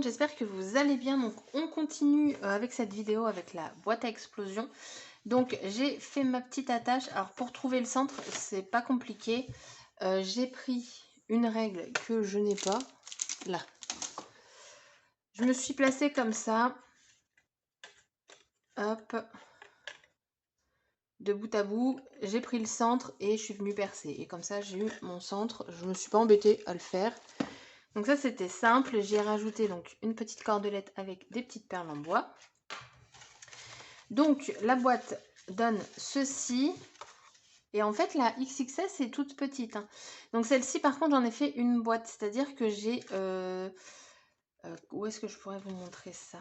monde, j'espère que vous allez bien. Donc on continue avec cette vidéo avec la boîte à explosion. Donc j'ai fait ma petite attache. Alors pour trouver le centre, c'est pas compliqué. J'ai pris une règle que je n'ai pas, là. Je me suis placée comme ça. Hop. De bout à bout, j'ai pris le centre et je suis venue percer. Et comme ça, j'ai eu mon centre. Je ne me suis pas embêtée à le faire. Donc ça, c'était simple. J'ai rajouté donc une petite cordelette avec des petites perles en bois. Donc la boîte donne ceci. Et en fait, la XXS est toute petite, hein. Donc celle-ci, par contre, j'en ai fait une boîte. C'est-à-dire que j'ai... où est-ce que je pourrais vous montrer ça?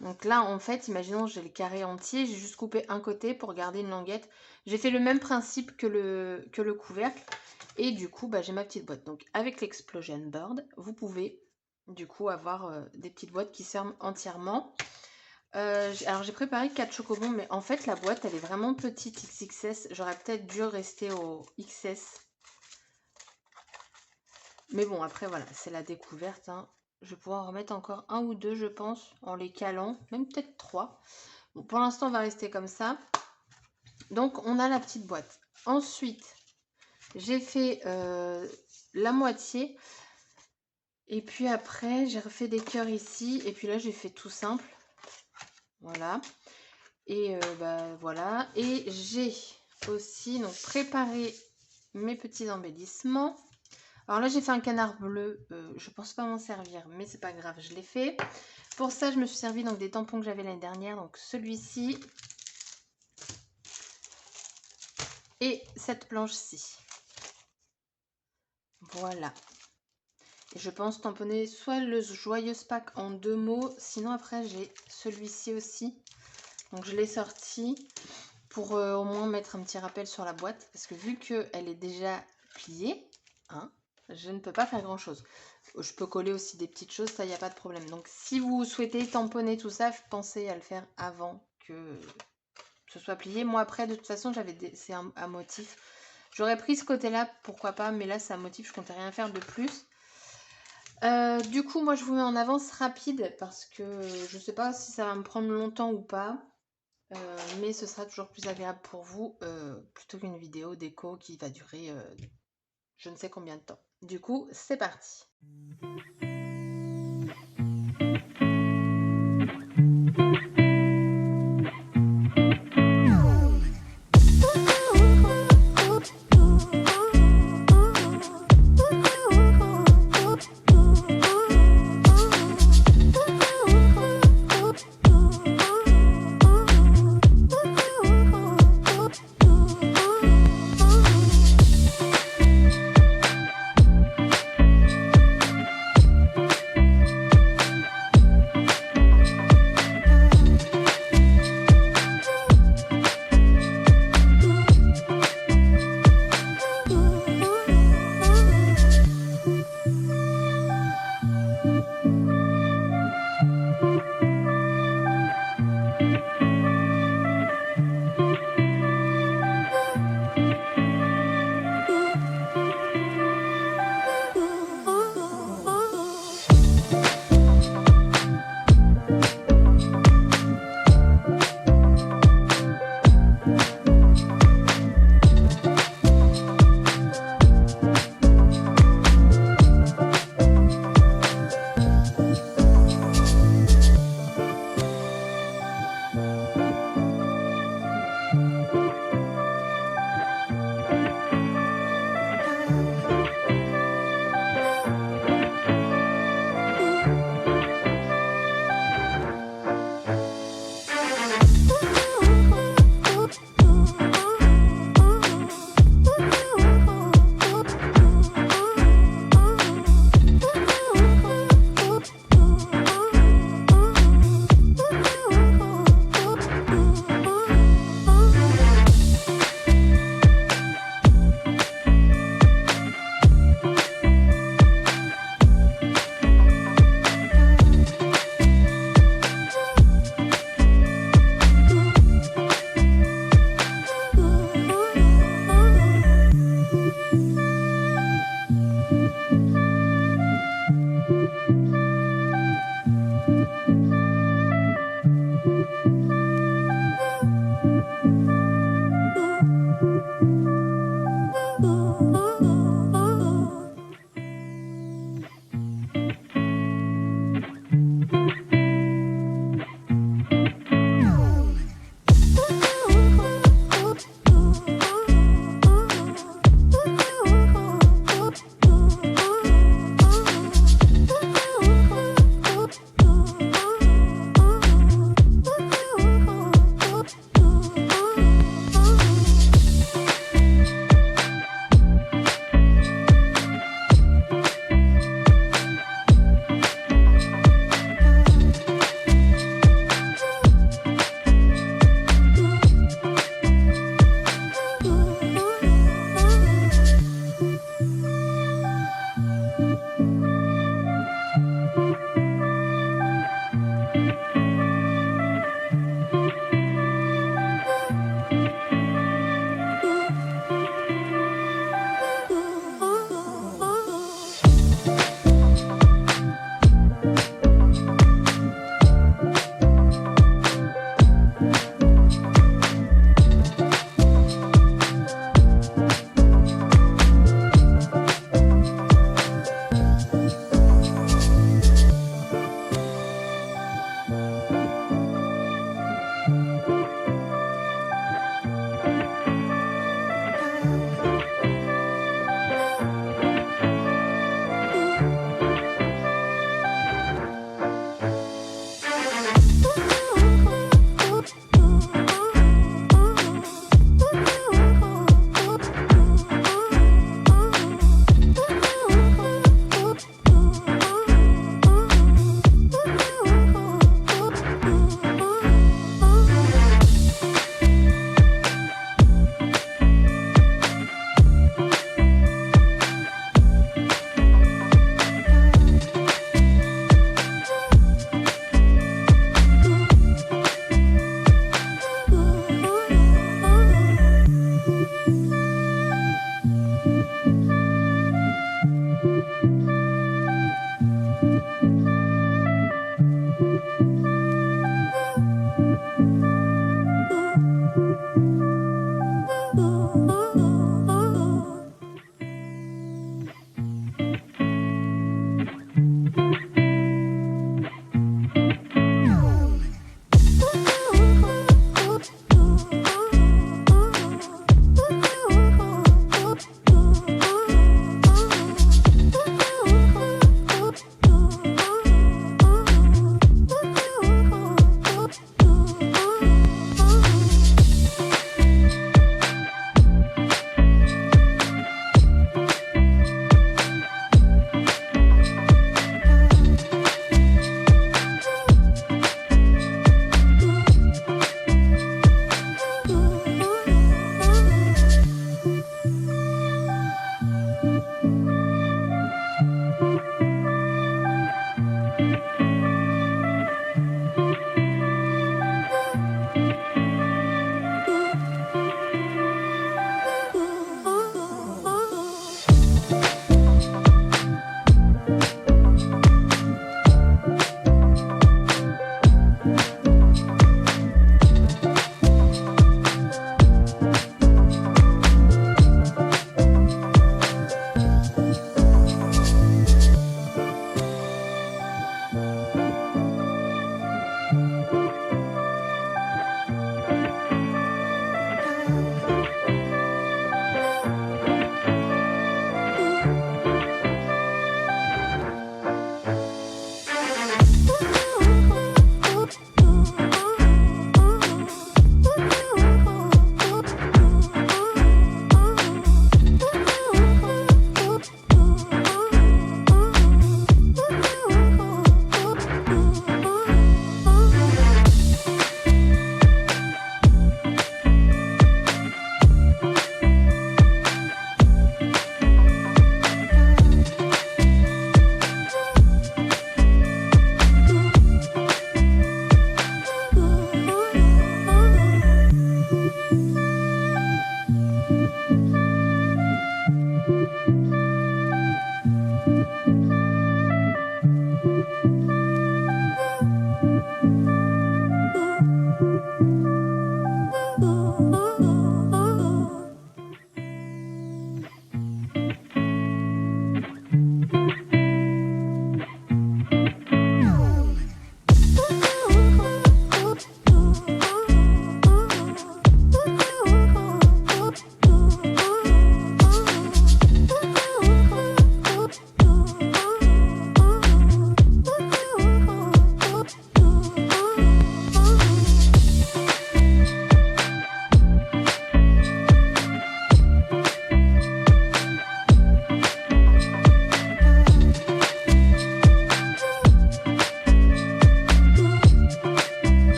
Donc là, en fait, imaginons j'ai le carré entier. J'ai juste coupé un côté pour garder une languette. J'ai fait le même principe que le couvercle. Et du coup, bah, j'ai ma petite boîte. Donc avec l'Explosion Board, vous pouvez du coup avoir des petites boîtes qui servent entièrement. Alors j'ai préparé 4 chocobons, mais en fait la boîte elle est vraiment petite XXS. J'aurais peut-être dû rester au XS. Mais bon, après voilà, c'est la découverte, hein. Je vais pouvoir en remettre encore un ou deux, je pense, en les calant, même peut-être 3. Bon, pour l'instant, on va rester comme ça. Donc, on a la petite boîte. Ensuite, j'ai fait la moitié. Et puis après, j'ai refait des cœurs ici. Et puis là, j'ai fait tout simple. Voilà. Et bah, voilà. Et j'ai aussi donc, préparé mes petits embellissements. Alors là, j'ai fait un canard bleu. Je pense pas m'en servir, mais c'est pas grave, je l'ai fait. Pour ça, je me suis servi donc des tampons que j'avais l'année dernière. Donc celui-ci et cette planche-ci. Voilà. Et je pense tamponner soit le joyeux pack en 2 mots. Sinon, après, j'ai celui-ci aussi. Donc je l'ai sorti pour au moins mettre un petit rappel sur la boîte. Parce que vu qu'elle est déjà pliée, hein, je ne peux pas faire grand chose. Je peux coller aussi des petites choses, ça, il n'y a pas de problème. Donc si vous souhaitez tamponner tout ça, pensez à le faire avant que ce soit plié. Moi après, de toute façon, c'est un motif. J'aurais pris ce côté-là, pourquoi pas, mais là c'est un motif, je comptais rien faire de plus. Du coup, moi je vous mets en avance rapide parce que je ne sais pas si ça va me prendre longtemps ou pas. Mais ce sera toujours plus agréable pour vous plutôt qu'une vidéo déco qui va durer je ne sais combien de temps. Du coup, c'est parti.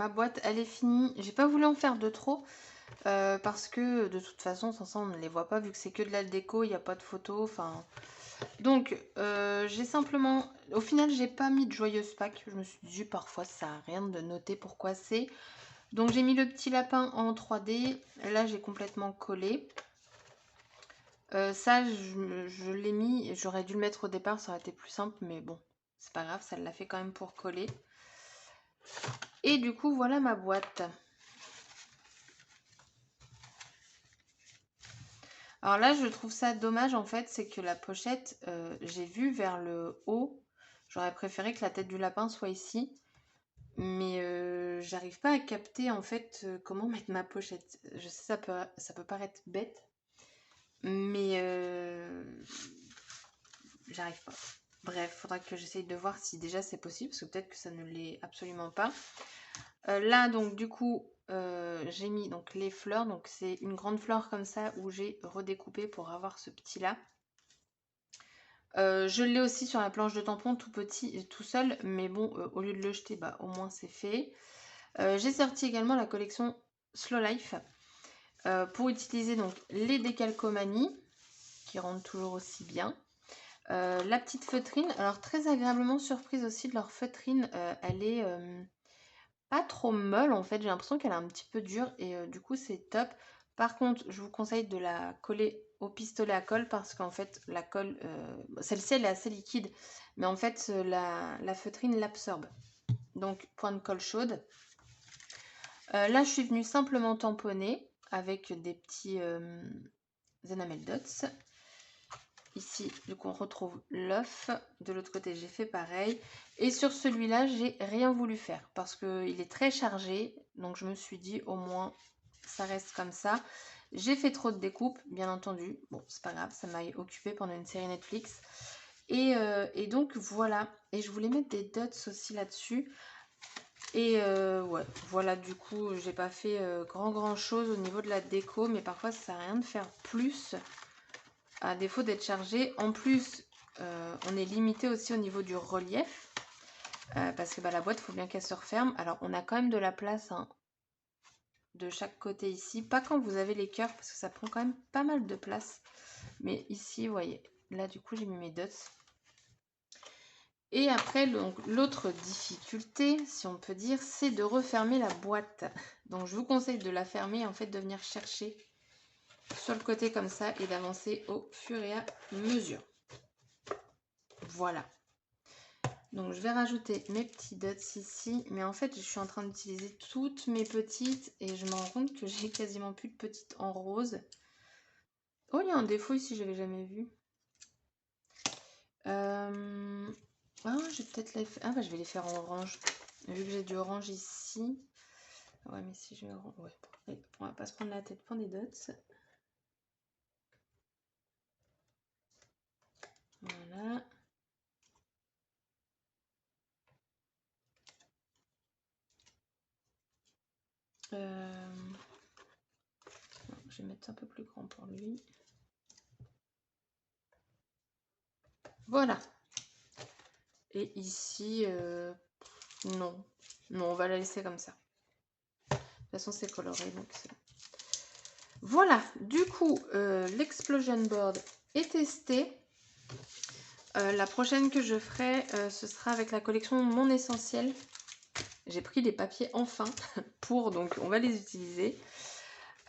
ma boîte, elle est finie. J'ai pas voulu en faire de trop. Parce que de toute façon, sans ça, on ne les voit pas vu que c'est que de la déco, il n'y a pas de photos. Enfin, donc j'ai simplement, au final, j'ai pas mis de joyeuse Pâques. Je me suis dit parfois ça sert à rien de noter pourquoi c'est. Donc j'ai mis le petit lapin en 3D. Là, j'ai complètement collé. Ça, je l'ai mis. J'aurais dû le mettre au départ, ça aurait été plus simple, mais bon, c'est pas grave, ça l'a fait quand même pour coller. Et du coup, voilà ma boîte. Alors là, je trouve ça dommage en fait, c'est que la pochette, j'ai vu vers le haut. J'aurais préféré que la tête du lapin soit ici. Mais j'arrive pas à capter en fait comment mettre ma pochette. Je sais, ça peut paraître bête, mais j'arrive pas. Bref, faudra que j'essaye de voir si déjà c'est possible, parce que peut-être que ça ne l'est absolument pas. Là, donc du coup, j'ai mis donc les fleurs. Donc c'est une grande fleur comme ça où j'ai redécoupé pour avoir ce petit là. Je l'ai aussi sur la planche de tampon tout petit, tout seul, mais bon, au lieu de le jeter, bah, au moins c'est fait. J'ai sorti également la collection Slow Life pour utiliser donc les décalcomanies qui rendent toujours aussi bien. La petite feutrine, alors très agréablement surprise aussi de leur feutrine, elle est pas trop molle en fait, j'ai l'impression qu'elle est un petit peu dure et du coup c'est top. Par contre, je vous conseille de la coller au pistolet à colle parce qu'en fait la colle, celle-ci elle est assez liquide, mais en fait la feutrine l'absorbe. Donc point de colle chaude. Là je suis venue simplement tamponner avec des petits enamel dots. Ici, du coup, on retrouve l'œuf. De l'autre côté, j'ai fait pareil. Et sur celui-là, j'ai rien voulu faire parce qu'il est très chargé. Donc, je me suis dit, au moins, ça reste comme ça. J'ai fait trop de découpes, bien entendu. Bon, c'est pas grave, ça m'a occupé pendant une série Netflix. Et donc, voilà. Et je voulais mettre des dots aussi là-dessus. Et ouais, voilà, du coup, j'ai pas fait grand chose au niveau de la déco. Mais parfois, ça sert à rien de faire plus à défaut d'être chargé. En plus, on est limité aussi au niveau du relief. Parce que bah, la boîte, il faut bien qu'elle se referme. Alors, on a quand même de la place hein, de chaque côté ici. Pas quand vous avez les cœurs, parce que ça prend quand même pas mal de place. Mais ici, vous voyez, là, du coup, j'ai mis mes dots. Et après, l'autre difficulté, si on peut dire, c'est de refermer la boîte. Donc, je vous conseille de la fermer, en fait, de venir chercher sur le côté comme ça et d'avancer au fur et à mesure. Voilà. Donc je vais rajouter mes petits dots ici, mais en fait je suis en train d'utiliser toutes mes petites et je me rends compte que j'ai quasiment plus de petites en rose. Oh, il y a un défaut ici, je n'avais jamais vu. Ah, je vais peut-être les faire. Ah bah je vais les faire en orange. Vu que j'ai du orange ici. Ouais, mais si je vais ouais, on va pas se prendre la tête pour des dots. Voilà. Je vais mettre un peu plus grand pour lui. Voilà. Et ici, non. Non, on va la laisser comme ça. De toute façon, c'est coloré, donc c'est bon. Voilà, du coup, l'explosion board est testé. La prochaine que je ferai, ce sera avec la collection Mon Essentiel. J'ai pris les papiers enfin pour, donc on va les utiliser.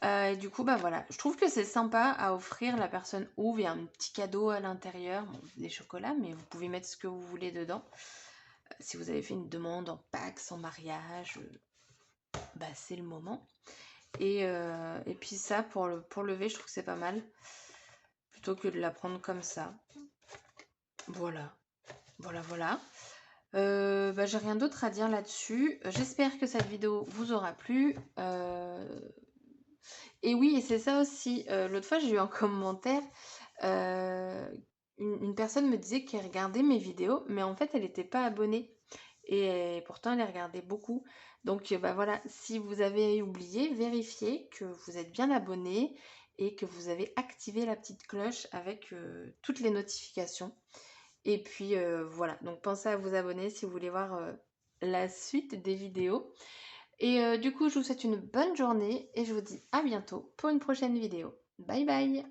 Et du coup, bah voilà, je trouve que c'est sympa à offrir. La personne ouvre, il y a un petit cadeau à l'intérieur, bon, des chocolats, mais vous pouvez mettre ce que vous voulez dedans. Si vous avez fait une demande en Pax, en mariage, bah c'est le moment. Et puis ça, pour lever, je trouve que c'est pas mal. Plutôt que de la prendre comme ça. Voilà. Voilà. Bah, j'ai rien d'autre à dire là-dessus. J'espère que cette vidéo vous aura plu. Et oui, et c'est ça aussi. L'autre fois, j'ai eu un commentaire. Une personne me disait qu'elle regardait mes vidéos, mais en fait, elle n'était pas abonnée. Et pourtant, elle les regardait beaucoup. Donc, bah voilà, si vous avez oublié, vérifiez que vous êtes bien abonné et que vous avez activé la petite cloche avec toutes les notifications. Et puis voilà, donc pensez à vous abonner si vous voulez voir la suite des vidéos. Et du coup, je vous souhaite une bonne journée et je vous dis à bientôt pour une prochaine vidéo. Bye bye!